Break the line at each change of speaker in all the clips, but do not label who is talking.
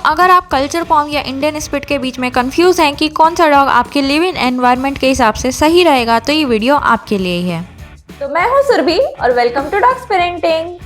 अगर आप कल्चर पॉम या इंडियन स्पिट के बीच में कंफ्यूज हैं कि कौन सा डॉग आपके लिव इन एनवायरनमेंट के हिसाब से सही रहेगा, तो ये वीडियो आपके लिए ही है।
तो मैं हूँ सुरभि और वेलकम टू डॉग्स पेरेंटिंग।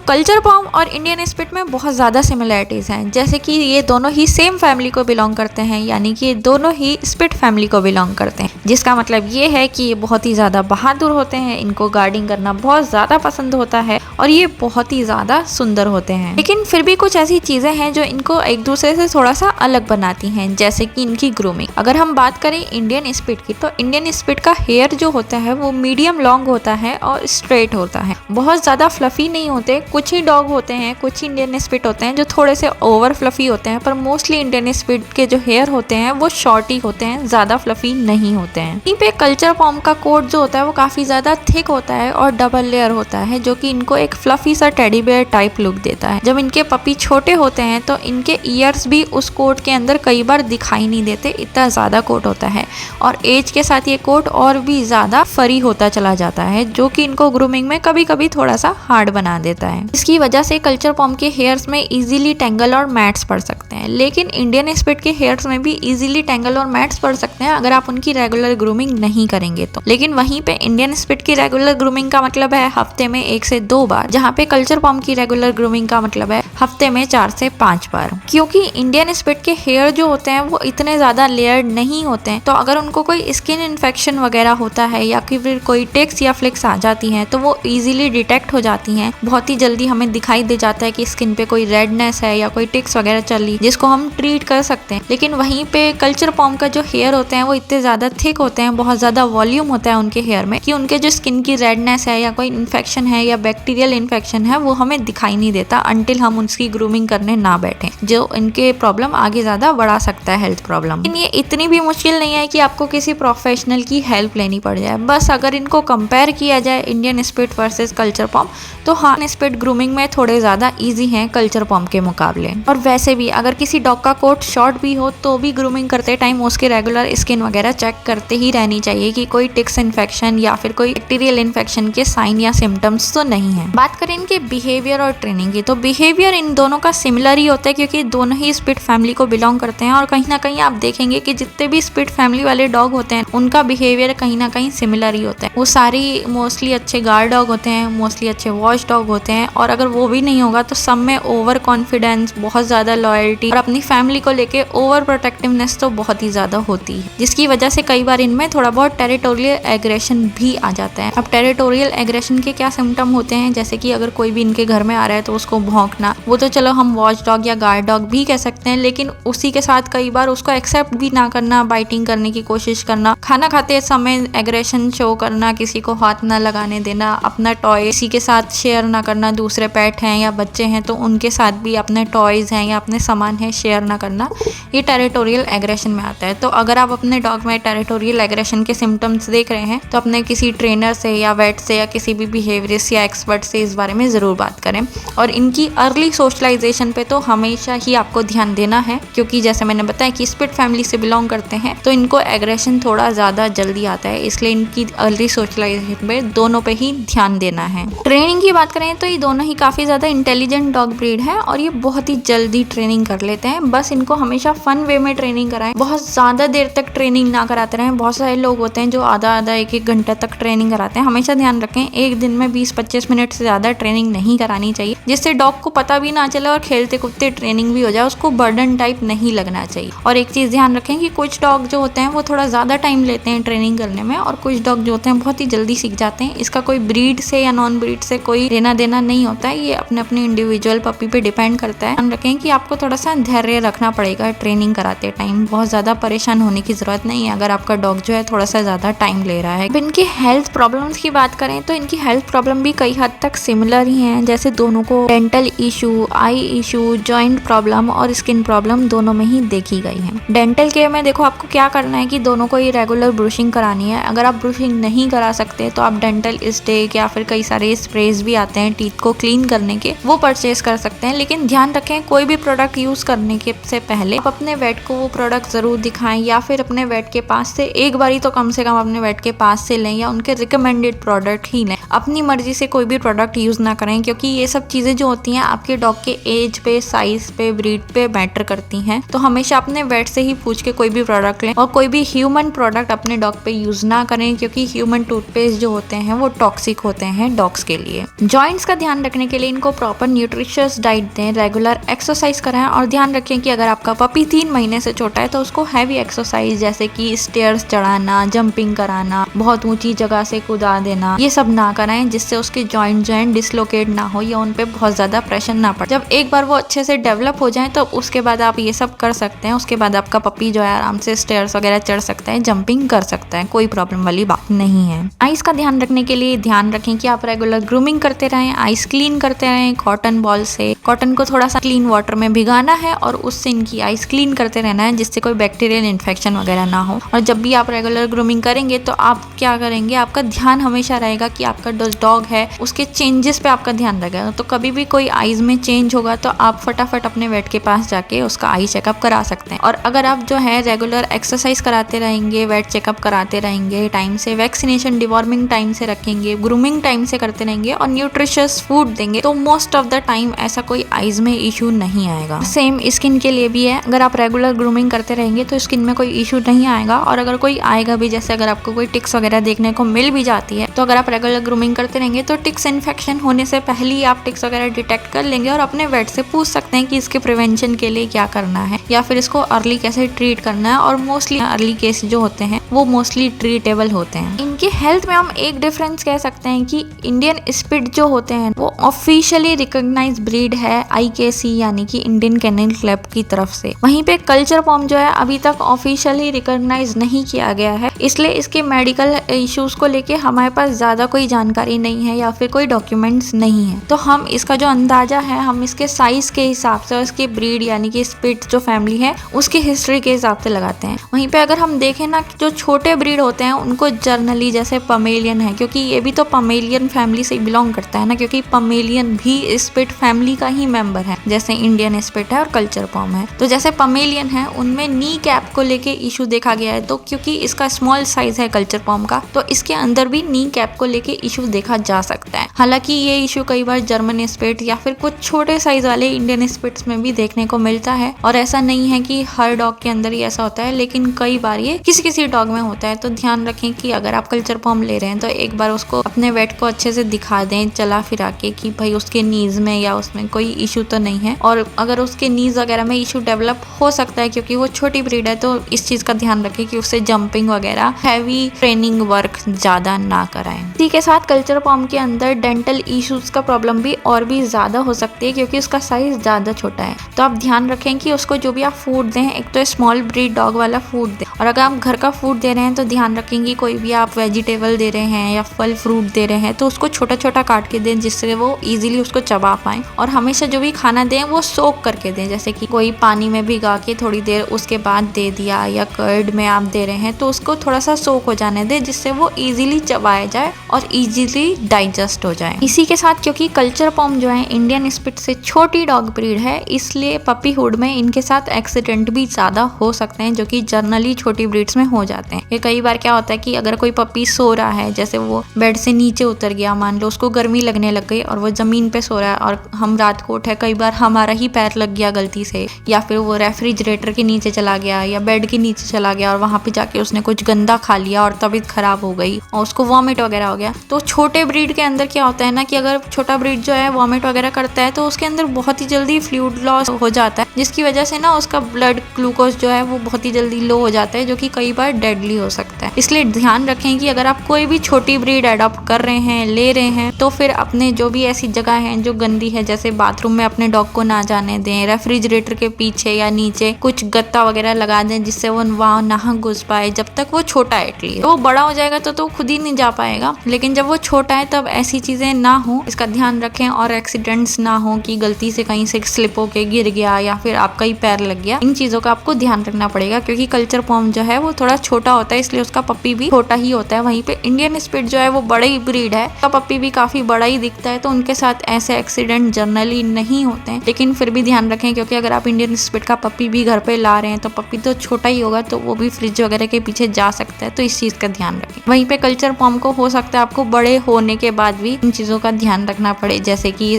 कल्चर पॉम और इंडियन स्पिट में बहुत ज़्यादा सिमिलरिटीज़ हैं, जैसे कि ये दोनों ही सेम फैमिली को बिलोंग करते हैं, यानी कि ये दोनों ही स्पिट फैमिली को बिलोंग करते हैं, जिसका मतलब ये है कि ये बहुत ही ज़्यादा बहादुर होते हैं, इनको गार्डिंग करना बहुत ज़्यादा पसंद होता है और ये बहुत ही ज़्यादा सुंदर होते हैं। लेकिन फिर भी कुछ ऐसी चीज़ें हैं जो इनको एक दूसरे से थोड़ा सा अलग बनाती हैं, जैसे कि इनकी ग्रूमिंग। अगर हम बात करें इंडियन स्पिट की, तो इंडियन स्पिट का हेयर जो होता है वो मीडियम लॉन्ग होता है और स्ट्रेट होता है, बहुत ज़्यादा फ्लफी नहीं होते। कुछ ही डॉग होते हैं, कुछ ही इंडियन स्पिट होते हैं जो थोड़े से ओवर फ्लफी होते हैं, पर मोस्टली इंडियन स्पिट के जो हेयर होते हैं वो शॉर्ट ही होते हैं, ज्यादा फ्लफी नहीं होते हैं। यहीं पे कल्चर पॉम का कोट जो होता है वो काफी ज्यादा थिक होता है और डबल लेयर होता है, जो कि इनको एक फ्लफी सा टेडी बेयर टाइप लुक देता है। जब इनके पपी छोटे होते हैं तो इनके ईयर्स भी उस कोट के अंदर कई बार दिखाई नहीं देते, इतना ज्यादा कोट होता है, और एज के साथ ये कोट और भी ज्यादा फरी होता चला जाता है, जो कि इनको ग्रूमिंग में कभी कभी थोड़ा सा हार्ड बना देता है। इसकी वजह से कल्चर पॉम के हेयर्स में इजीली टेंगल और मैट्स पड़ सकते हैं, लेकिन इंडियन स्पिट के हेयर्स में भी इजीली टेंगल और मैट्स पड़ सकते हैं अगर आप उनकी रेगुलर ग्रूमिंग नहीं करेंगे तो। लेकिन वहीं पे इंडियन स्पिट की रेगुलर ग्रूमिंग का मतलब है हफ्ते में 1 से 2 बार, जहाँ पे कल्चर पॉम की रेगुलर ग्रूमिंग का मतलब है हफ्ते में 4 से 5 बार। क्योंकि इंडियन स्पिट के हेयर जो होते हैं वो इतने ज्यादा लेयर्ड नहीं होते हैं, तो अगर उनको कोई स्किन इन्फेक्शन वगैरह होता है या फिर कोई टिक्स या फ्लिक्स आ जाती हैं तो वो इजीली डिटेक्ट हो जाती हैं, बहुत ही जल्दी हमें दिखाई दे जाता है कि स्किन पे कोई रेडनेस है या कोई टिक्स वगैरह चल रही, जिसको हम ट्रीट कर सकते हैं। लेकिन वहीं पे कल्चर पॉम का जो हेयर होते हैं वो इतने ज्यादा थिक होते हैं, बहुत ज्यादा वॉल्यूम होता है उनके हेयर में, कि उनके जो स्किन की रेडनेस है या कोई इन्फेक्शन है या बैक्टीरियल इन्फेक्शन है वो हमें दिखाई नहीं देता अंटिल हम उसकी ग्रूमिंग करने ना बैठे, जो इनके प्रॉब्लम आगे ज्यादा बढ़ा सकता है, हेल्थ प्रॉब्लम। लेकिन ये इतनी भी मुश्किल नहीं है कि आपको किसी प्रोफेशनल की हेल्प लेनी पड़ जाए। बस अगर इनको कंपेयर किया जाए इंडियन स्पिट वर्सेस कल्चर पॉम, तो हाँ, स्पिट ग्रूमिंग में थोड़े ज्यादा इजी हैं कल्चर पॉम के मुकाबले। और वैसे भी अगर किसी डॉग का कोट शॉर्ट भी हो तो भी ग्रूमिंग करते टाइम उसके रेगुलर स्किन वगैरह चेक करते ही रहनी चाहिए कि कोई टिक्स इन्फेक्शन या फिर कोई बैक्टीरियल इन्फेक्शन के साइन या सिम्टम्स तो नहीं है। बात करें इनके बिहेवियर और ट्रेनिंग की, तो बिहेवियर इन दोनों का सिमिलर ही होता है, क्योंकि दोनों ही स्पिट फैमिली को बिलोंग करते हैं, और कहीं ना कहीं आप देखेंगे कि जितने भी स्पिट फैमिली वाले डॉग होते हैं उनका बिहेवियर कहीं ना कहीं सिमिलर ही होता है। वो सारी मोस्टली अच्छे गार्ड डॉग होते हैं, मोस्टली अच्छे वॉच डॉग होते हैं, और अगर वो भी नहीं होगा तो सब में ओवर कॉन्फिडेंस, बहुत ज्यादा लॉयल्टी और अपनी फैमिली को लेके ओवर प्रोटेक्टिवनेस तो बहुत ही ज्यादा होती है, जिसकी वजह से कई बार इनमें थोड़ा बहुत टेरिटोरियल एग्रेशन भी आ जाता है। अब टेरिटोरियल एग्रेशन के क्या सिम्टम होते हैं, जैसे कि अगर कोई भी इनके घर में आ रहा है तो उसको भौंकना, वो तो चलो हम वॉच डॉग या गार्ड डॉग भी कह सकते हैं, लेकिन उसी के साथ कई बार उसको एक्सेप्ट भी ना करना, बाइटिंग करने की कोशिश करना, खाना खाते समय एग्रेशन शो करना, किसी को हाथ ना लगाने देना, अपना टॉय किसी के साथ शेयर ना करना, दूसरे पेट हैं या बच्चे हैं तो उनके साथ भी अपने टॉयज हैं या अपने सामान है शेयर ना करना, ये टेरिटोरियल एग्रेशन में आता है। तो अगर आप अपने डॉग में टेरिटोरियल एग्रेशन के सिम्टम्स देख रहे हैं तो अपने किसी ट्रेनर से या वेट से या किसी भी बिहेवियरिस्ट या एक्सपर्ट से इस बारे में ज़रूर बात करें। और इनकी अर्ली सोशलाइजेशन पे तो हमेशा ही आपको ध्यान देना है, क्योंकि जैसे मैंने बताया कि स्पिट फैमिली से बिलोंग करते हैं तो इनको एग्रेशन थोड़ा ज़्यादा जल्दी आता है, इसलिए इनकी अर्ली सोशलाइजेशन पे दोनों पे ही ध्यान देना है। ट्रेनिंग की बात करें तो ये दोनों ही काफ़ी ज़्यादा इंटेलिजेंट डॉग ब्रीड है और ये बहुत ही जल्दी ट्रेनिंग कर लेते हैं। बस इनको हमेशा फन वे में ट्रेनिंग कराएं, बहुत ज़्यादा देर तक ट्रेनिंग ना कराते रहें। बहुत सारे लोग होते हैं जो आधा 1-1 घंटा तक ट्रेनिंग कराते हैं। हमेशा ध्यान रखें एक दिन में 20-25 मिनट से ज़्यादा ट्रेनिंग नहीं करानी चाहिए, जिससे डॉग को पता भी ना चले और खेलते कूदते ट्रेनिंग भी हो जाए, उसको बर्डन टाइप नहीं लगना चाहिए। और एक चीज़ ध्यान रखें कि कुछ डॉग जो होते हैं वो थोड़ा ज़्यादा टाइम लेते हैं ट्रेनिंग करने में, और कुछ डॉग जो होते हैं बहुत ही जल्दी सीख जाते हैं। इसका कोई ब्रीड से या नॉन ब्रीड से कोई लेना देना नहीं होता है, ये अपने अपने इंडिविजुअल पपी पे डिपेंड करता है। ध्यान रखें कि आपको थोड़ा सा धैर्य रखना पड़ेगा ट्रेनिंग कराते टाइम, बहुत ज़्यादा परेशान होने की ज़रूरत नहीं है अगर आपका डॉग जो है थोड़ा सा ज़्यादा टाइम ले रहा है। अब इनकी हेल्थ प्रॉब्लम्स की बात करें तो इनकी हेल्थ प्रॉब्लम भी कई हद तक सिमिलर ही हैं, जैसे दोनों को डेंटल इशू, आई इशू, जॉइंट प्रॉब्लम और स्किन प्रॉब्लम दोनों में ही देखी गई है। डेंटल केयर में देखो आपको क्या करना है कि दोनों को ही रेगुलर ब्रूशिंग करानी है। अगर आप ब्रूशिंग नहीं करा सकते तो आप डेंटल स्टेक या फिर कई सारे स्प्रेज भी आते हैं टीथ को क्लीन करने के, वो परचेज कर सकते हैं। लेकिन ध्यान रखें कोई भी प्रोडक्ट यूज करने के से पहले आप अपने वेट को वो प्रोडक्ट जरूर दिखाएं, या फिर अपने वेट के पास से एक बारी तो कम से कम अपने वेट के पास से लें या उनके रिकमेंडेड प्रोडक्ट ही लें। अपनी मर्जी से कोई भी प्रोडक्ट यूज़ ना करें, क्योंकि ये सब चीज़ें जो होती हैं आपके डॉग के एज पे, साइज पे, ब्रीड पे मैटर करती हैं। तो हमेशा अपने वेट से ही पूछ के कोई भी प्रोडक्ट लें और कोई भी ह्यूमन प्रोडक्ट अपने डॉग पे यूज़ ना करें, क्योंकि ह्यूमन टूथपेस्ट जो होते हैं वो टॉक्सिक होते हैं डॉग्स के लिए। जॉइंट्स का ध्यान रखने के लिए इनको प्रॉपर न्यूट्रिशियस डाइट दें, रेगुलर एक्सरसाइज कराएं और ध्यान रखें कि अगर आपका पपी 3 महीने से छोटा है तो उसको हैवी एक्सरसाइज जैसे कि स्टेयर्स चढ़ाना, जंपिंग कराना, बहुत ऊंची जगह से कूदा देना, ये सब ना कराएं, जिससे उसके जॉइंट डिसलोकेट ना हो या उन पे बहुत ज्यादा प्रेशर ना पड़े। जब एक बार वो अच्छे से डेवलप हो जाए तो उसके बाद आप ये सब कर सकते हैं। उसके बाद आपका पपी जो है आराम से स्टेयर्स वगैरह चढ़ सकता है, जंपिंग कर सकता है, कोई प्रॉब्लम वाली बात नहीं है। आइस का ध्यान रखने के लिए ध्यान रखें कि आप रेगुलर ग्रूमिंग करते रहें, आइस क्लीन करते रहें कॉटन बॉल से। कॉटन को थोड़ा सा क्लीन वाटर में भिगाना है और उससे इनकी आइस क्लीन करते रहना है, जिससे कोई बैक्टीरियल इन्फेक्शन वगैरह ना हो। और जब भी आप रेगुलर ग्रूमिंग करेंगे तो आप क्या करेंगे, आपका ध्यान हमेशा रहेगा कि आपका डॉग है उसके चेंजेस पे आपका ध्यान रहेगा। तो कभी भी कोई आइज में चेंज होगा तो आप फटाफट अपने वेट के पास जाके उसका आई चेकअप करा सकते हैं। और अगर आप जो है रेगुलर एक्सरसाइज कराते रहेंगे, वेट चेकअप कराते रहेंगे टाइम से, वैक्सीनेशन डिवॉर्मिंग टाइम से रखेंगे, ग्रूमिंग टाइम से करते रहेंगे और न्यूट्रिशियस फूड देंगे, तो मोस्ट ऑफ द टाइम ऐसा कोई आइज में इशू नहीं आएगा। सेम स्किन के लिए भी है, अगर आप रेगुलर ग्रूमिंग करते रहेंगे तो स्किन में कोई इशू नहीं आएगा। और अगर कोई आएगा भी, जैसे अगर आपको कोई टिक्स वगैरह देखने को मिल भी जाती है, तो अगर आप रेगुलर ग्रूमिंग करते रहेंगे तो टिक्स इन्फेक्शन होने से पहले ही आप टिक्स वगैरह डिटेक्ट कर लेंगे और अपने वेट से पूछ सकते हैं कि इसके प्रिवेंशन के लिए क्या करना है या फिर इसको अर्ली कैसे ट्रीट करना है। और मोस्टली अर्ली केस जो होते हैं वो मोस्टली ट्रीटेबल होते हैं। इनकी हेल्थ में हम एक डिफरेंस कह सकते हैं कि इंडियन स्पिट जो होते हैं वो ऑफिशियली रिकॉग्नाइज्ड ब्रीड है IKC यानी कि इंडियन केनल क्लब की तरफ से। वहीं पे कल्चर पॉम जो है अभी तक ऑफिशियली रिकॉग्नाइज नहीं किया गया है, इसलिए इसके मेडिकल इश्यूज को लेके हमारे पास ज्यादा कोई जानकारी नहीं है या फिर कोई डॉक्यूमेंट्स नहीं है। तो हम इसका जो अंदाजा है हम इसके साइज के हिसाब से और इसके ब्रीड यानी कि स्पिट जो फैमिली है उसकी हिस्ट्री के हिसाब से लगाते हैं। वहीं पे अगर हम देखें ना, जो छोटे ब्रीड होते हैं उनको जर्नली जैसे पमेलियन है, क्योंकि ये भी तो पमेलियन फैमिली से बिलोंग करता है ना, क्योंकि पमेलियन भी स्पिट फैमिली का ही मेंबर है, जैसे इंडियन स्पिट है और कल्चर पॉम है। तो जैसे पमेलियन है उनमें नी कैप को लेके इशू देखा गया है, तो क्योंकि इसका स्मॉल साइज है कल्चर पॉम का, तो इसके अंदर भी नी कैप को लेके इशू देखा जा सकता है। हालांकि ये इशू कई बार जर्मन स्पिट या फिर कुछ छोटे साइज वाले इंडियन स्पिट्स में भी देखने को मिलता है। और ऐसा नहीं है कि हर डॉग के अंदर ही ऐसा होता है, लेकिन कई बार ये किसी किसी डॉग में होता है। तो ध्यान रखें कि अगर आप कल्चर पॉम ले रहे हैं तो एक बार उसको अपने वेट को अच्छे से दिखा दें चला फिरा के कि भाई उसके नीज में या उसमें कोई इशू तो नहीं है। और अगर उसके नीज वगैरह में इशू डेवलप हो सकता है क्योंकि वो छोटी ब्रीड है, तो इस चीज का ध्यान रखें कि उससे जंपिंग वगैरह हैवी ट्रेनिंग वर्क ज्यादा ना कराएं। इसी के साथ कल्चर पॉम के अंदर डेंटल इश्यूज का प्रॉब्लम भी और भी ज्यादा हो सकती है क्योंकि उसका साइज ज्यादा छोटा है। तो आप ध्यान रखें कि उसको जो भी आप फूड दें एक तो स्मॉल ब्रीड डॉग वाला फूड दें, और अगर आप घर का फूड दे रहे हैं तो ध्यान रखें कि कोई भी आप वेजिटेबल दे रहे हैं या फल फ्रूट दे रहे हैं तो उसको छोटा छोटा काट के दें, जिससे वो इजीली उसको चबा पाए। और हमेशा जो भी खाना दें वो सोक करके दें, जैसे कि कोई पानी में भिगा के थोड़ी देर उसके बाद दे दिया, या कर्ड में आप दे रहे हैं तो उसको थोड़ा सा सोक हो जाने दें, जिससे वो इजीली चबाया जाए और इजीली डाइजेस्ट हो जाए। इसी के साथ क्योंकि कल्चर पॉम जो है इंडियन स्पिट से छोटी डॉग ब्रीड है, इसलिए पपीहुड में इनके साथ एक्सीडेंट भी ज्यादा हो सकते हैं, जो कि जनरली छोटी ब्रीड्स में हो जाते हैं। ये कई बार क्या होता है कि अगर कोई पपी सो रहा है, जैसे वो बेड से नीचे उतर गया, मान लो उसको गर्मी लगने लग गई और वो जमीन पे सो रहा है, और हम रात को उठे, कई बार हमारा ही पैर लग गया गलती से, या फिर वो रेफ्रिजरेटर के नीचे चला गया या बेड के नीचे चला गया और वहां पे जाके उसने कुछ गंदा खा लिया और तबीयत खराब हो गई और उसको वॉमिट वगैरह हो गया। तो छोटे ब्रीड के अंदर क्या होता है ना कि अगर छोटा ब्रीड जो है वॉमिट वगैरह करता है तो उसके अंदर बहुत ही जल्दी फ्लूइड लॉस हो जाता है, जिसकी वजह से ना उसका ब्लड ग्लूकोज जो है वो बहुत ही जल्दी लो हो जाता है, जो कि कई बार डेडली हो सकता है। इसलिए ध्यान रखें कि अगर आप कोई भी छोटी ब्रीड अडॉप्ट कर रहे हैं, ले रहे हैं, तो फिर अपने जो भी ऐसी जगह है जो गंदी है, जैसे बाथरूम में अपने डॉग को ना जाने दें, रेफ्रिजरेटर के पीछे या नीचे कुछ गत्ता वगैरह लगा दें जिससे वो वहाँ ना घुस पाए, जब तक वो छोटा है। एटलीस्ट तो वो बड़ा हो जाएगा तो खुद ही नहीं जा पाएगा, लेकिन जब वो छोटा है तब ऐसी चीजें ना हो, इसका ध्यान रखें। और एक्सीडेंट्स ना हो कि गलती से कहीं से स्लिप होके गिर गया या फिर आपका ही पैर लग गया, इन चीजों का आपको ध्यान रखना पड़ेगा क्योंकि कल्चर पॉम जो है वो थोड़ा छोटा छोटा होता है इसलिए उसका पप्पी भी छोटा ही होता है। वहीं पे इंडियन स्पिट जो है वो बड़ी ब्रीड है, उसका पप्पी भी काफी बड़ा ही दिखता है। तो उनके साथ ऐसे एक्सीडेंट जनरली नहीं होते हैं, लेकिन फिर भी ध्यान रखें क्योंकि अगर आप इंडियन स्पिट का पप्पी भी घर पे ला रहे हैं तो पप्पी तो छोटा ही होगा, तो वो भी फ्रिज वगैरह के पीछे जा सकता है, तो इस चीज का ध्यान रखें। वहीं पे कल्चर पॉम को हो सकता है आपको बड़े होने के बाद भी इन चीजों का ध्यान रखना पड़े, जैसे कि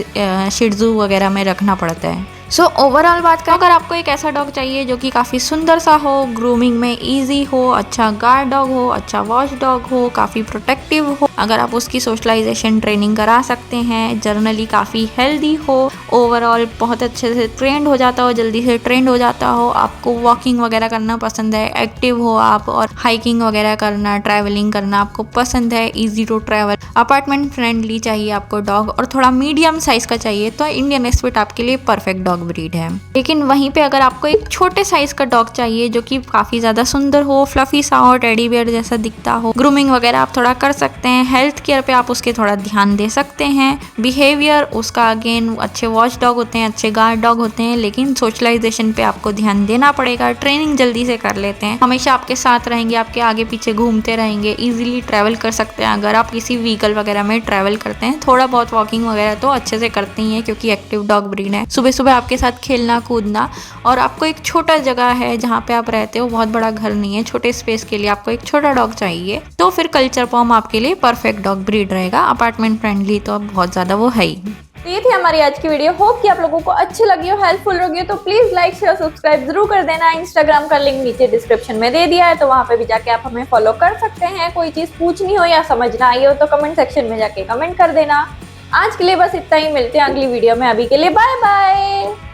शिट्जू वगैरह में रखना पड़ता है। सो ओवरऑल बात करें, अगर आपको एक ऐसा डॉग चाहिए जो कि काफ़ी सुंदर सा हो, ग्रूमिंग में इजी हो, अच्छा गार्ड डॉग हो, अच्छा वॉच डॉग हो, काफ़ी प्रोटेक्टिव हो, अगर आप उसकी सोशलाइजेशन ट्रेनिंग करा सकते हैं, जर्नली काफ़ी हेल्दी हो, ओवरऑल बहुत अच्छे से ट्रेंड हो जाता हो, जल्दी से ट्रेंड हो जाता हो, आपको वॉकिंग वगैरह करना पसंद है, एक्टिव हो आप और हाइकिंग वगैरह करना, ट्रैवलिंग करना आपको पसंद है, easy to travel, apartment friendly चाहिए आपको डॉग और थोड़ा मीडियम साइज का चाहिए, तो इंडियन स्पिट आपके लिए परफेक्ट डॉग ब्रीड है। लेकिन वहीं पे अगर आपको एक छोटे साइज का डॉग चाहिए जो कि काफी ज्यादा सुंदर हो, फ्लफी सा हो, टेडी बियर जैसा दिखता हो, ग्रूमिंग वगैरह आप थोड़ा कर सकते हैं, हेल्थ केयर पे आप उसके थोड़ा ध्यान दे सकते हैं, बिहेवियर उसका अगेन अच्छे वॉच डॉग होते हैं, अच्छे गार्ड डॉग होते हैं, लेकिन सोशलाइजेशन पे आपको ध्यान देना पड़ेगा, ट्रेनिंग जल्दी से कर लेते हैं, हमेशा आपके साथ रहेंगे, आपके आगे पीछे घूमते रहेंगे, इजीली ट्रैवल कर सकते हैं। अगर आप किसी व्हीकल वगैरह में ट्रैवल करते हैं, थोड़ा बहुत वॉकिंग वगैरह तो अच्छे से करते ही हैं क्योंकि एक्टिव डॉग ब्रीड है। सुबह सुबह आपके साथ खेलना कूदना, और आपको एक छोटा जगह है जहाँ पे आप रहते हो, बहुत बड़ा घर नहीं है, छोटे स्पेस के लिए आपको एक छोटा डॉग चाहिए, तो फिर कल्चर पॉम आपके लिए परफेक्ट डॉग ब्रीड रहेगा। अपार्टमेंट फ्रेंडली तो अब बहुत ज्यादा वो है ही।
तो ये थी हमारी आज की वीडियो। होप कि आप लोगों को अच्छी लगी हो, हेल्पफुल लगी हो, तो प्लीज लाइक शेयर सब्सक्राइब जरूर कर देना। इंस्टाग्राम का लिंक नीचे डिस्क्रिप्शन में दे दिया है, तो वहां पे भी जाके आप हमें फॉलो कर सकते हैं। कोई चीज पूछनी हो या समझना आई हो तो कमेंट सेक्शन में जाके कमेंट कर देना। आज के लिए बस इतना ही, मिलते हैं अगली वीडियो में। अभी के लिए बाय बाय।